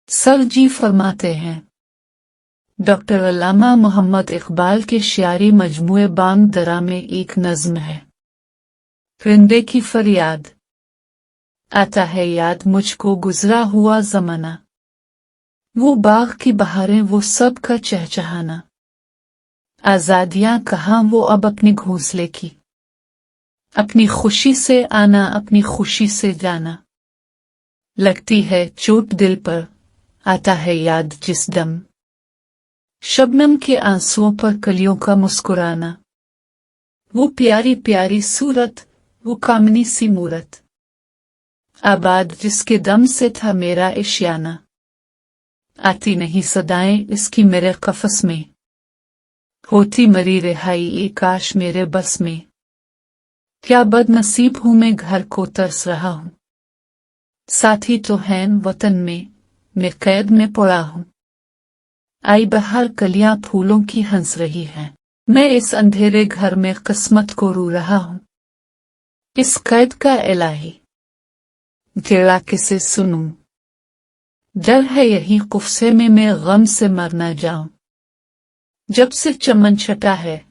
Sir जी फरमाते हैं, doctor अल्लामा मोहम्मद इकबाल के शायरी मजमूए बांग दरा में एक नज्म है, परिंदे की फरियाद। आता है याद मुझको गुजरा हुआ जमाना, वो बाग की बहारें, वो सब का चहचहाना। आजादियां कहाँ वो अब अपने घोंसले की, अपनी खुशी से आना, अपनी खुशी से जाना। लगती है चोट दिल पर, आता है याद जिस दम, शबनम के आंसुओं पर कलियों का मुस्कुराना। वो प्यारी प्यारी सूरत, वो कामनी सी मूरत, आबाद जिसके दम से था मेरा इश्याना। आती नहीं सदाएं इसकी मेरे कफस में, होती मरी रिहाई ये काश मेरे बस में। क्या बदनसीब हूं मैं, घर को तरस रहा हूं, साथी तो हैं वतन में, मैं कैद में पड़ा हूं। आई बहार कलियां फूलों की हंस रही हैं, मैं इस अंधेरे घर में किस्मत को रू रहा हूं। इस कैद का इलाही गिला किसे सुनूं, डर है यही कुफ्से में मैं गम से मर न जाऊं। जब से चमन छटा है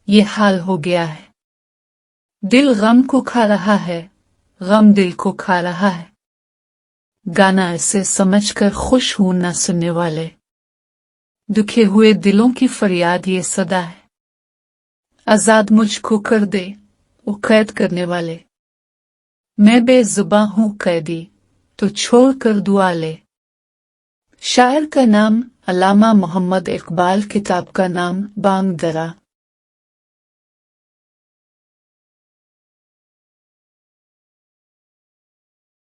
ये हाल हो गया है, दिल गम को खा रहा है, गम दिल को खा रहा है। गाना ऐसे समझकर खुश हूं न सुनने वाले, दुखे हुए दिलों की फरियाद ये सदा है। आजाद मुझको कर दे वो कैद करने वाले, मैं बेजुबां हूं कैदी तो छोड़ कर दुआ ले। शायर का नाम अल्लामा मोहम्मद इकबाल, किताब का नाम बांग दरा।